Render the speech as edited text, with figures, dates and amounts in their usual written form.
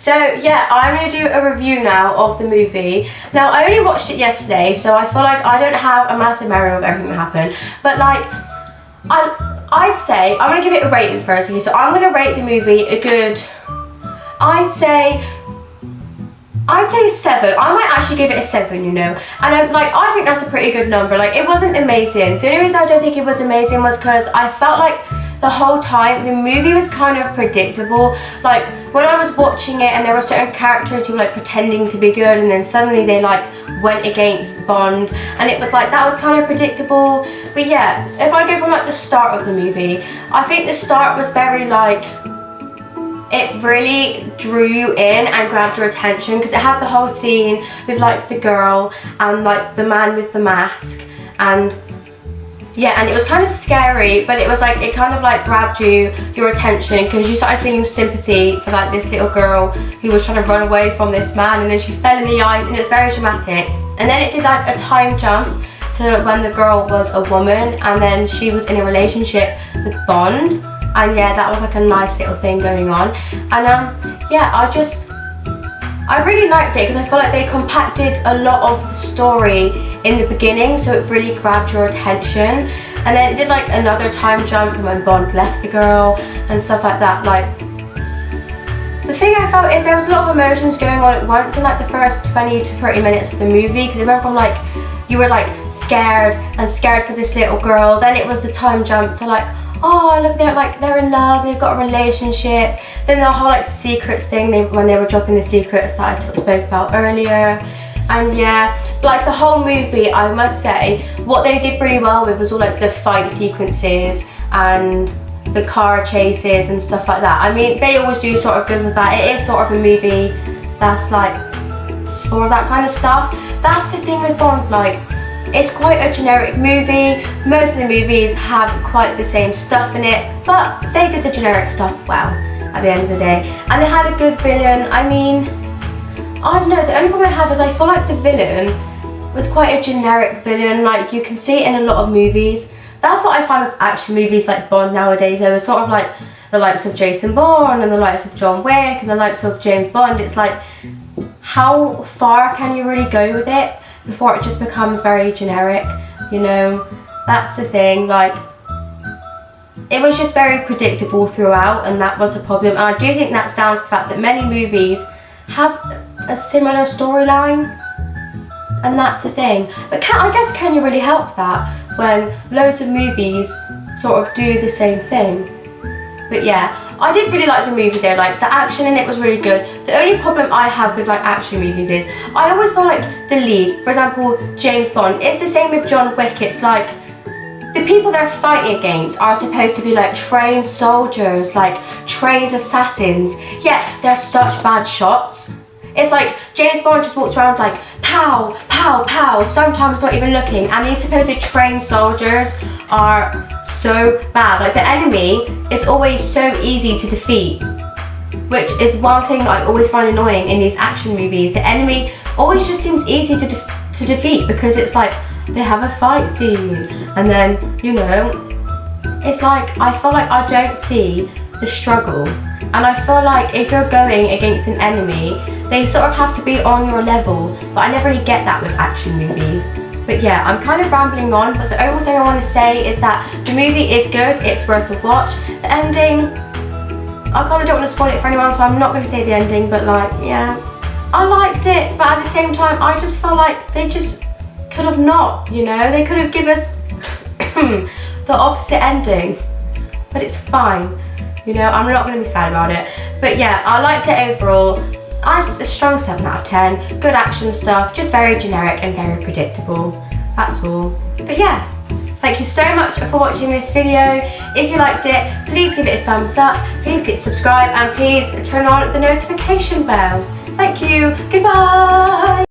So yeah, I'm going to do a review now of the movie. Now, I only watched it yesterday, so I feel like I don't have a massive memory of everything that happened. But like, I'd say, I'm going to give it a rating first. Okay, so I'm going to rate the movie a good, I'd say 7. I might actually give it a 7, you know. And I think that's a pretty good number. Like, it wasn't amazing. The only reason I don't think it was amazing was because I felt like the whole time the movie was kind of predictable. Like, when I was watching it and there were certain characters who were like pretending to be good and then suddenly they like went against Bond, and it was like, that was kind of predictable. But yeah, if I go from like the start of the movie, I think the start was very like, it really drew you in and grabbed your attention because it had the whole scene with like the girl and like the man with the mask, and yeah, and it was kind of scary, but it was like, it kind of like grabbed your attention because you started feeling sympathy for like this little girl who was trying to run away from this man, and then she fell in the ice, and it was very dramatic. And then it did like a time jump to when the girl was a woman and then she was in a relationship with Bond, and yeah, that was like a nice little thing going on. And yeah, I really liked it because I feel like they compacted a lot of the story in the beginning, so it really grabbed your attention. And then it did like another time jump from when Bond left the girl and stuff like that. Like, the thing I felt is there was a lot of emotions going on at once in like the first 20 to 30 minutes of the movie, because it went from like, you were like scared for this little girl, then it was the time jump to like, oh look, they're in love, they've got a relationship. Then the whole like secrets thing, when they were dropping the secrets that I spoke about earlier. And yeah, like the whole movie, I must say, what they did really well with was all like the fight sequences and the car chases and stuff like that. I mean, they always do sort of good with that. It is sort of a movie that's like for that kind of stuff. That's the thing with Bond, like, it's quite a generic movie. Most of the movies have quite the same stuff in it, but they did the generic stuff well at the end of the day. And they had a good villain. I mean, I don't know, the only problem I have is I feel like the villain was quite a generic villain. Like, you can see it in a lot of movies. That's what I find with action movies like Bond nowadays. They were sort of like the likes of Jason Bourne and the likes of John Wick and the likes of James Bond. It's like, how far can you really go with it before it just becomes very generic, you know? That's the thing, like, it was just very predictable throughout, and that was the problem. And I do think that's down to the fact that many movies have a similar storyline, and that's the thing. But I guess can you really help that when loads of movies sort of do the same thing? But yeah, I did really like the movie though. Like, the action in it was really good. The only problem I have with like action movies is I always feel like the lead, for example James Bond, it's the same with John Wick. It's like the people they're fighting against are supposed to be like trained soldiers, like trained assassins, yet they're such bad shots. It's like James Bond just walks around like pow, pow, pow, sometimes not even looking, and these supposed trained soldiers are so bad. Like, the enemy is always so easy to defeat, which is one thing I always find annoying in these action movies. The enemy always just seems easy to defeat because it's like they have a fight scene, and then, you know, it's like, I feel like I don't see the struggle. And I feel like if you're going against an enemy, they sort of have to be on your level, but I never really get that with action movies. But yeah, I'm kind of rambling on, but the only thing I want to say is that the movie is good, it's worth a watch. The ending, I kind of don't want to spoil it for anyone, so I'm not going to say the ending, but like, yeah, I liked it, but at the same time, I just feel like they just could have not, you know, they could have given us the opposite ending, but it's fine. You know, I'm not going to be sad about it. But yeah, I liked it overall. I just a strong 7 out of 10. Good action stuff, just very generic and very predictable. That's all. But yeah, thank you so much for watching this video. If you liked it, please give it a thumbs up, please hit subscribe, and please turn on the notification bell. Thank you. Goodbye.